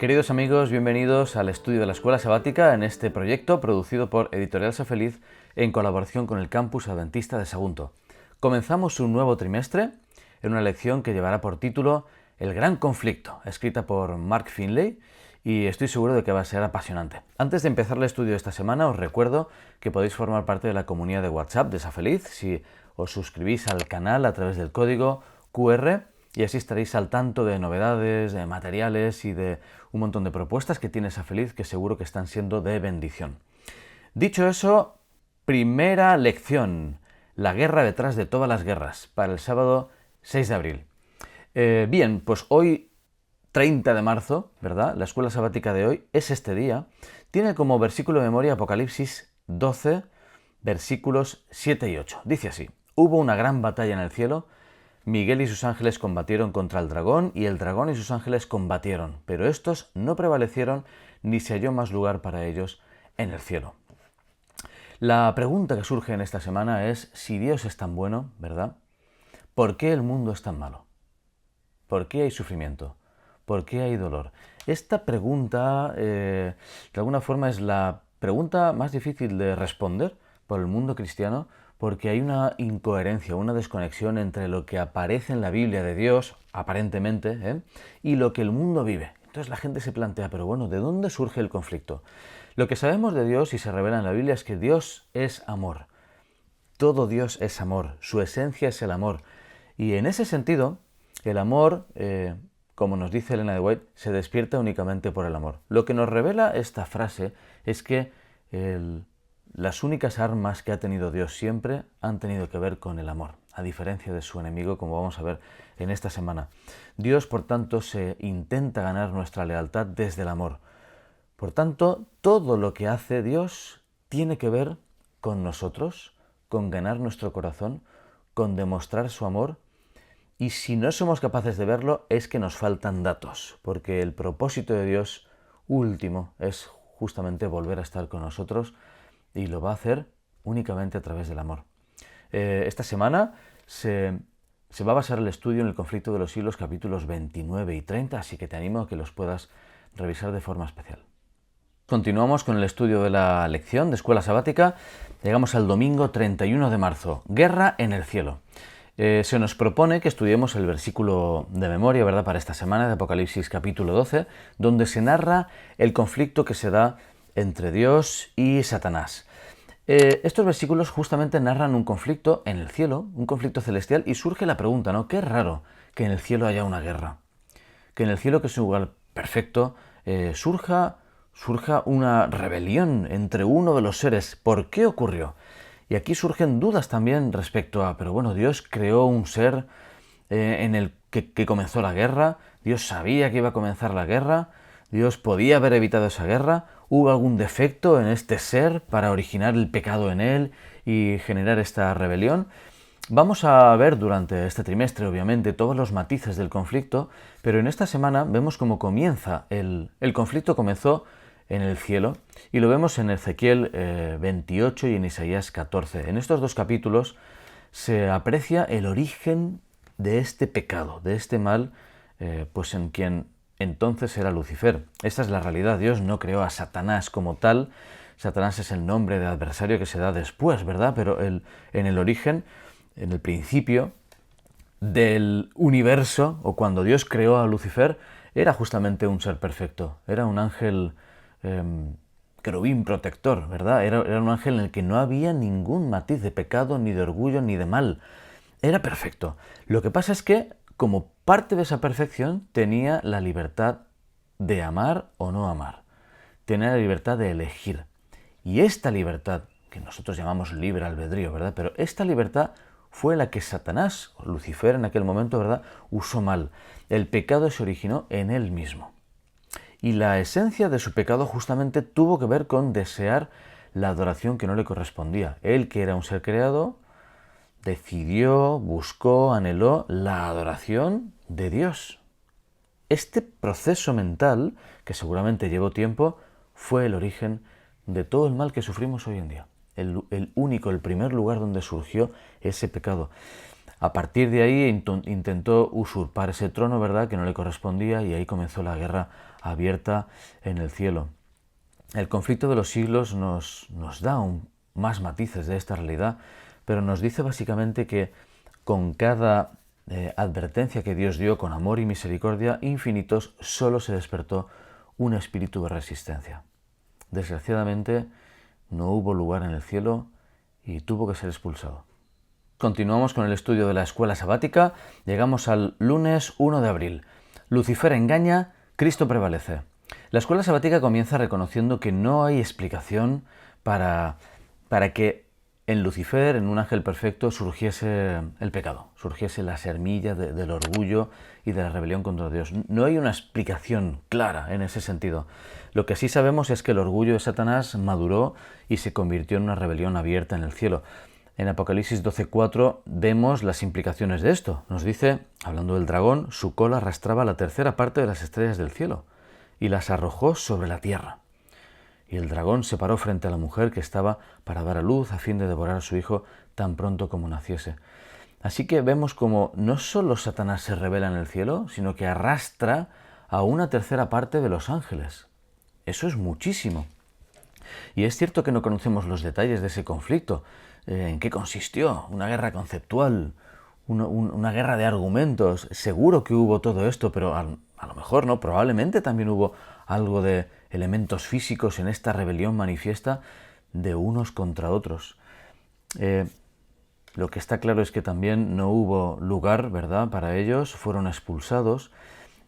Queridos amigos, bienvenidos al estudio de la Escuela Sabática en este proyecto producido por Editorial Sé Feliz en colaboración con el Campus Adventista de Sagunto. Comenzamos un nuevo trimestre en una lección que llevará por título El Gran Conflicto, escrita por Mark Finley, y estoy seguro de que va a ser apasionante. Antes de empezar el estudio de esta semana, os recuerdo que podéis formar parte de la comunidad de WhatsApp de Sé Feliz si os suscribís al canal a través del código QR, y así estaréis al tanto de novedades, de materiales y de un montón de propuestas que tiene Sé Feliz que seguro que están siendo de bendición. Dicho eso, primera lección, la guerra detrás de todas las guerras, para el sábado 6 de abril. Bien, pues hoy 30 de marzo, ¿verdad? La escuela sabática de hoy es este día. Tiene como versículo de memoria Apocalipsis 12, versículos 7 y 8. Dice así: hubo una gran batalla en el cielo. Miguel y sus ángeles combatieron contra el dragón, y el dragón y sus ángeles combatieron, pero estos no prevalecieron, ni se halló más lugar para ellos en el cielo. La pregunta que surge en esta semana es: si Dios es tan bueno, ¿verdad?, ¿por qué el mundo es tan malo? ¿Por qué hay sufrimiento? ¿Por qué hay dolor? Esta pregunta, de alguna forma, es la pregunta más difícil de responder por el mundo cristiano, porque hay una incoherencia, una desconexión entre lo que aparece en la Biblia de Dios, aparentemente, y lo que el mundo vive. Entonces la gente se plantea, pero bueno, ¿de dónde surge el conflicto? Lo que sabemos de Dios y se revela en la Biblia es que Dios es amor. Todo Dios es amor, su esencia es el amor. Y en ese sentido, el amor, como nos dice Elena de White, se despierta únicamente por el amor. Lo que nos revela esta frase es que las únicas armas que ha tenido Dios siempre han tenido que ver con el amor, a diferencia de su enemigo, como vamos a ver en esta semana. Dios, por tanto, se intenta ganar nuestra lealtad desde el amor. Por tanto, todo lo que hace Dios tiene que ver con nosotros, con ganar nuestro corazón, con demostrar su amor. Y si no somos capaces de verlo, es que nos faltan datos, porque el propósito de Dios último es justamente volver a estar con nosotros, y lo va a hacer únicamente a través del amor. Esta semana se va a basar el estudio en el conflicto de los siglos, capítulos 29 y 30, así que te animo a que los puedas revisar de forma especial. Continuamos con el estudio de la lección de Escuela Sabática. Llegamos al domingo 31 de marzo, Guerra en el cielo. Se nos propone que estudiemos el versículo de memoria, ¿verdad?, para esta semana de Apocalipsis capítulo 12, donde se narra el conflicto que se da entre Dios y Satanás. Estos versículos justamente narran un conflicto en el cielo, un conflicto celestial, y surge la pregunta, ¿no? Qué raro que en el cielo haya una guerra. Que en el cielo, que es un lugar perfecto, surja una rebelión entre uno de los seres. ¿Por qué ocurrió? Y aquí surgen dudas también respecto a, pero bueno, Dios creó un ser en el que comenzó la guerra, Dios sabía que iba a comenzar la guerra, Dios podía haber evitado esa guerra, ¿hubo algún defecto en este ser para originar el pecado en él y generar esta rebelión? Vamos a ver durante este trimestre, obviamente, todos los matices del conflicto, pero en esta semana vemos cómo comienza. El conflicto comenzó en el cielo, y lo vemos en Ezequiel 28 y en Isaías 14. En estos dos capítulos se aprecia el origen de este pecado, de este mal, pues en quien entonces era Lucifer. Esta es la realidad. Dios no creó a Satanás como tal. Satanás es el nombre de adversario que se da después, ¿verdad? Pero en el origen, en el principio del universo, o cuando Dios creó a Lucifer, era justamente un ser perfecto. Era un ángel querubín protector, ¿verdad? Era un ángel en el que no había ningún matiz de pecado, ni de orgullo, ni de mal. Era perfecto. Lo que pasa es que, como parte de esa perfección, tenía la libertad de amar o no amar. Tenía la libertad de elegir. Y esta libertad, que nosotros llamamos libre albedrío, ¿verdad? Pero esta libertad fue la que Satanás, o Lucifer en aquel momento, ¿verdad?, usó mal. El pecado se originó en él mismo. Y la esencia de su pecado justamente tuvo que ver con desear la adoración que no le correspondía. Él, que era un ser creado, decidió, buscó, anheló la adoración de Dios. Este proceso mental, que seguramente llevó tiempo, fue el origen de todo el mal que sufrimos hoy en día. El primer lugar donde surgió ese pecado. A partir de ahí intentó usurpar ese trono, ¿verdad?, que no le correspondía, y ahí comenzó la guerra abierta en el cielo. El conflicto de los siglos nos da más matices de esta realidad, pero nos dice básicamente que con cada advertencia que Dios dio con amor y misericordia infinitos, solo se despertó un espíritu de resistencia. Desgraciadamente, no hubo lugar en el cielo y tuvo que ser expulsado. Continuamos con el estudio de la escuela sabática. Llegamos al lunes 1 de abril. Lucifer engaña, Cristo prevalece. La escuela sabática comienza reconociendo que no hay explicación para que en Lucifer, en un ángel perfecto, surgiese el pecado, surgiese la semilla del orgullo y de la rebelión contra Dios. No hay una explicación clara en ese sentido. Lo que sí sabemos es que el orgullo de Satanás maduró y se convirtió en una rebelión abierta en el cielo. En Apocalipsis 12:4 vemos las implicaciones de esto. Nos dice, hablando del dragón, su cola arrastraba la tercera parte de las estrellas del cielo y las arrojó sobre la tierra. Y el dragón se paró frente a la mujer que estaba para dar a luz a fin de devorar a su hijo tan pronto como naciese. Así que vemos como no solo Satanás se revela en el cielo, sino que arrastra a una tercera parte de los ángeles. Eso es muchísimo. Y es cierto que no conocemos los detalles de ese conflicto. ¿En qué consistió? ¿Una guerra conceptual? ¿Una guerra de argumentos? Seguro que hubo todo esto, pero a lo mejor no. Probablemente también hubo algo de elementos físicos en esta rebelión manifiesta de unos contra otros. Lo que está claro es que también no hubo lugar, ¿verdad?, para ellos, fueron expulsados,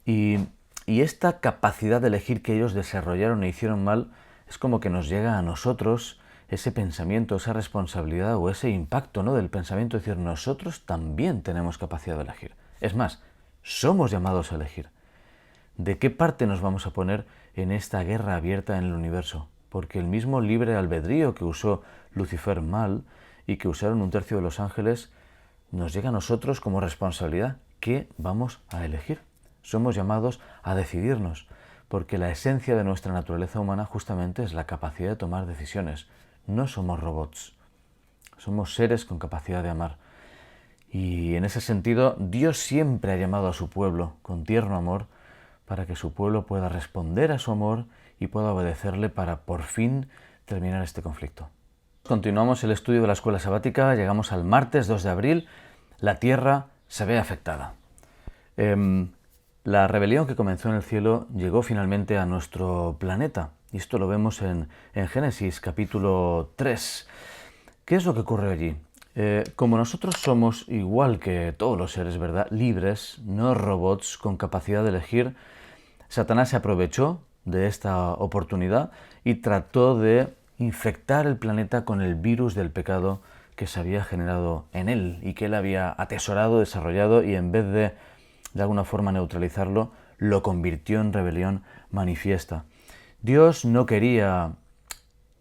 y esta capacidad de elegir que ellos desarrollaron e hicieron mal es como que nos llega a nosotros ese pensamiento, esa responsabilidad o ese impacto, ¿no?, del pensamiento, es decir, nosotros también tenemos capacidad de elegir. Es más, somos llamados a elegir. ¿De qué parte nos vamos a poner en esta guerra abierta en el universo? Porque el mismo libre albedrío que usó Lucifer mal y que usaron un tercio de los ángeles nos llega a nosotros como responsabilidad. ¿Qué vamos a elegir? Somos llamados a decidirnos, porque la esencia de nuestra naturaleza humana justamente es la capacidad de tomar decisiones. No somos robots, somos seres con capacidad de amar. Y en ese sentido, Dios siempre ha llamado a su pueblo con tierno amor para que su pueblo pueda responder a su amor y pueda obedecerle para por fin terminar este conflicto. Continuamos el estudio de la escuela sabática, llegamos al martes 2 de abril, la tierra se ve afectada. La rebelión que comenzó en el cielo llegó finalmente a nuestro planeta, y esto lo vemos en Génesis capítulo 3. ¿Qué es lo que ocurre allí? Como nosotros somos, igual que todos los seres, ¿verdad?, libres, no robots con capacidad de elegir, Satanás se aprovechó de esta oportunidad y trató de infectar el planeta con el virus del pecado que se había generado en él y que él había atesorado, desarrollado, y en vez de alguna forma neutralizarlo, lo convirtió en rebelión manifiesta. Dios no quería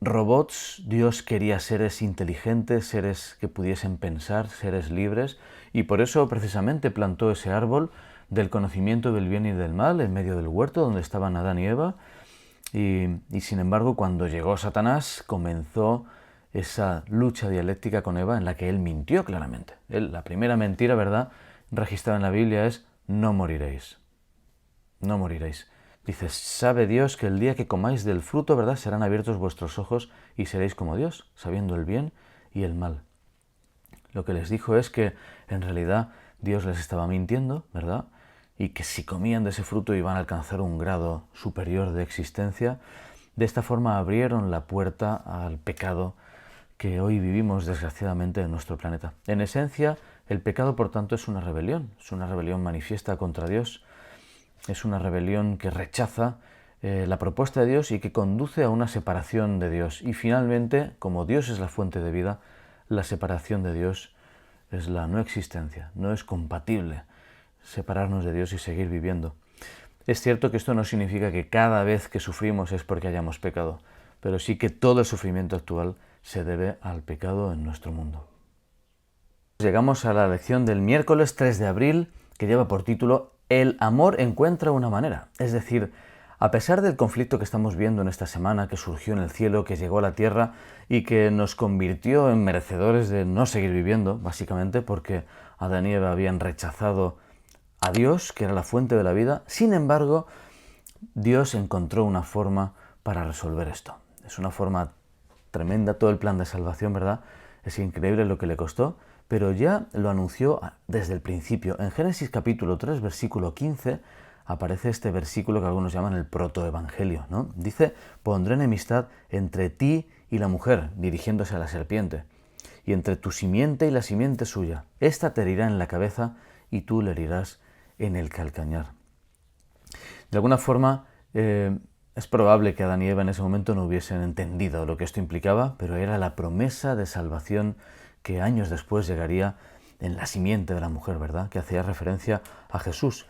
robots, Dios quería seres inteligentes, seres que pudiesen pensar, seres libres, y por eso precisamente plantó ese árbol del conocimiento del bien y del mal en medio del huerto donde estaban Adán y Eva, y sin embargo cuando llegó Satanás comenzó esa lucha dialéctica con Eva en la que él mintió claramente. La primera mentira, ¿verdad?, registrada en la Biblia es: no moriréis. No moriréis. Dice: sabe Dios que el día que comáis del fruto, ¿verdad?, serán abiertos vuestros ojos y seréis como Dios, sabiendo el bien y el mal. Lo que les dijo es que en realidad Dios les estaba mintiendo, ¿verdad?, y que si comían de ese fruto iban a alcanzar un grado superior de existencia. De esta forma abrieron la puerta al pecado que hoy vivimos desgraciadamente en nuestro planeta. En esencia, el pecado, por tanto, es una rebelión manifiesta contra Dios. Es una rebelión que rechaza la propuesta de Dios y que conduce a una separación de Dios. Y finalmente, como Dios es la fuente de vida, la separación de Dios es la no existencia. No es compatible separarnos de Dios y seguir viviendo. Es cierto que esto no significa que cada vez que sufrimos es porque hayamos pecado, pero sí que todo el sufrimiento actual se debe al pecado en nuestro mundo. Llegamos a la lección del miércoles 3 de abril, que lleva por título El amor encuentra una manera. Es decir, a pesar del conflicto que estamos viendo en esta semana, que surgió en el cielo, que llegó a la tierra y que nos convirtió en merecedores de no seguir viviendo, básicamente porque Adán y Eva habían rechazado a Dios, que era la fuente de la vida. Sin embargo, Dios encontró una forma para resolver esto. Es una forma tremenda, todo el plan de salvación, ¿verdad? Es increíble lo que le costó, pero ya lo anunció desde el principio. En Génesis capítulo 3, versículo 15, aparece este versículo que algunos llaman el protoevangelio, ¿no? Dice: pondré enemistad entre ti y la mujer, dirigiéndose a la serpiente, y entre tu simiente y la simiente suya. Esta te herirá en la cabeza y tú le herirás en el calcañar. De alguna forma, es probable que Adán y Eva en ese momento no hubiesen entendido lo que esto implicaba, pero era la promesa de salvación que años después llegaría en la simiente de la mujer, ¿verdad? Que hacía referencia a Jesús.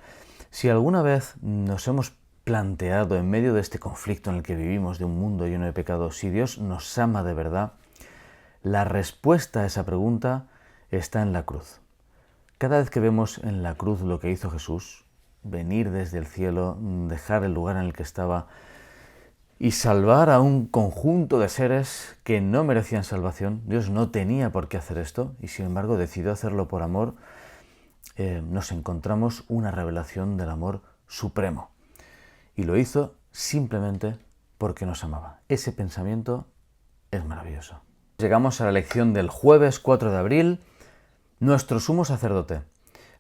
Si alguna vez nos hemos planteado en medio de este conflicto en el que vivimos, de un mundo lleno de pecado, si Dios nos ama de verdad, la respuesta a esa pregunta está en la cruz. Cada vez que vemos en la cruz lo que hizo Jesús, venir desde el cielo, dejar el lugar en el que estaba y salvar a un conjunto de seres que no merecían salvación. Dios no tenía por qué hacer esto y sin embargo decidió hacerlo por amor. Nos encontramos una revelación del amor supremo. Y lo hizo simplemente porque nos amaba. Ese pensamiento es maravilloso. Llegamos a la lección del jueves 4 de abril, nuestro sumo sacerdote.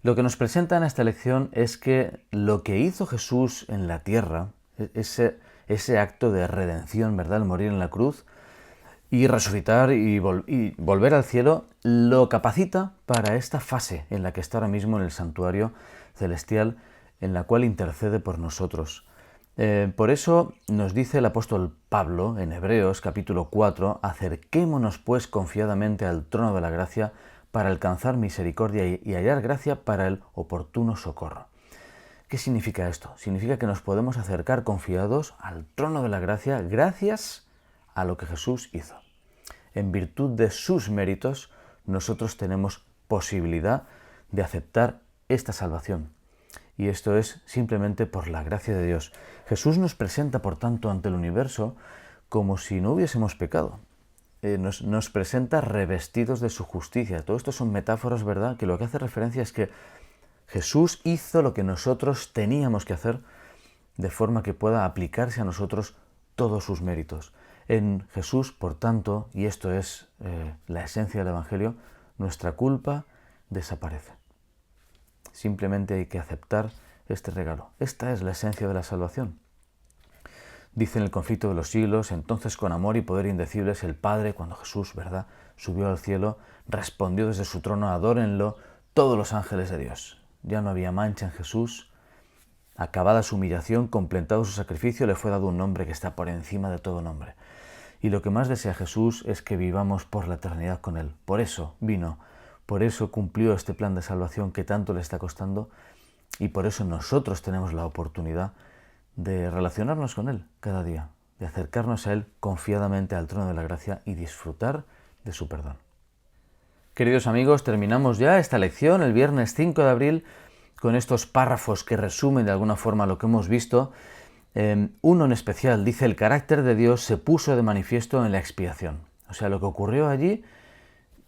Lo que nos presenta en esta lección es que lo que hizo Jesús en la tierra, ese acto de redención, ¿verdad?, el morir en la cruz y resucitar y volver al cielo, lo capacita para esta fase en la que está ahora mismo en el santuario celestial, en la cual intercede por nosotros. Por eso nos dice el apóstol Pablo en Hebreos capítulo 4, acerquémonos pues confiadamente al trono de la gracia para alcanzar misericordia y hallar gracia para el oportuno socorro. ¿Qué significa esto? Significa que nos podemos acercar confiados al trono de la gracia gracias a lo que Jesús hizo. En virtud de sus méritos, nosotros tenemos posibilidad de aceptar esta salvación. Y esto es simplemente por la gracia de Dios. Jesús nos presenta, por tanto, ante el universo como si no hubiésemos pecado. Nos presenta revestidos de su justicia. Todo esto son metáforas, ¿verdad?, que lo que hace referencia es que Jesús hizo lo que nosotros teníamos que hacer de forma que pueda aplicarse a nosotros todos sus méritos. En Jesús, por tanto, y esto es la esencia del Evangelio, nuestra culpa desaparece. Simplemente hay que aceptar este regalo. Esta es la esencia de la salvación. Dice en el conflicto de los siglos: entonces con amor y poder indecibles el Padre, cuando Jesús, ¿verdad?, subió al cielo, respondió desde su trono: adórenlo todos los ángeles de Dios. Ya no había mancha en Jesús. Acabada su humillación, completado su sacrificio, le fue dado un nombre que está por encima de todo nombre. Y lo que más desea Jesús es que vivamos por la eternidad con Él. Por eso vino, por eso cumplió este plan de salvación que tanto le está costando, y por eso nosotros tenemos la oportunidad de relacionarnos con Él cada día, de acercarnos a Él confiadamente al trono de la gracia y disfrutar de su perdón. Queridos amigos, terminamos ya esta lección el viernes 5 de abril con estos párrafos que resumen de alguna forma lo que hemos visto. Uno en especial dice: el carácter de Dios se puso de manifiesto en la expiación. O sea, lo que ocurrió allí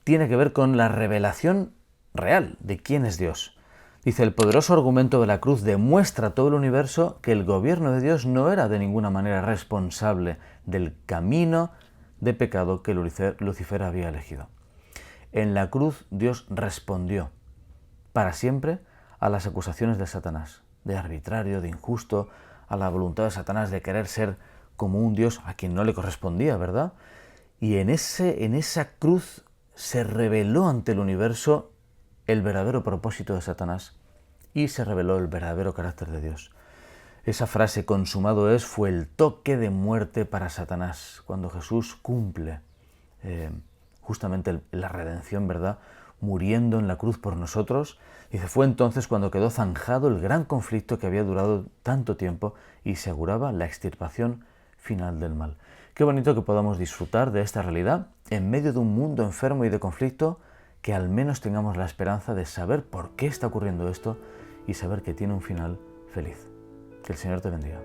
tiene que ver con la revelación real de quién es Dios. Dice: el poderoso argumento de la cruz demuestra a todo el universo que el gobierno de Dios no era de ninguna manera responsable del camino de pecado que Lucifer había elegido. En la cruz Dios respondió para siempre a las acusaciones de Satanás, de arbitrario, de injusto, a la voluntad de Satanás de querer ser como un Dios a quien no le correspondía, ¿verdad? Y en esa cruz se reveló ante el universo el verdadero propósito de Satanás y se reveló el verdadero carácter de Dios. Esa frase "consumado es" fue el toque de muerte para Satanás, cuando Jesús cumple justamente la redención, ¿verdad?, muriendo en la cruz por nosotros. Dice: fue entonces cuando quedó zanjado el gran conflicto que había durado tanto tiempo y se auguraba la extirpación final del mal. Qué bonito que podamos disfrutar de esta realidad en medio de un mundo enfermo y de conflicto, que al menos tengamos la esperanza de saber por qué está ocurriendo esto y saber que tiene un final feliz. Que el Señor te bendiga.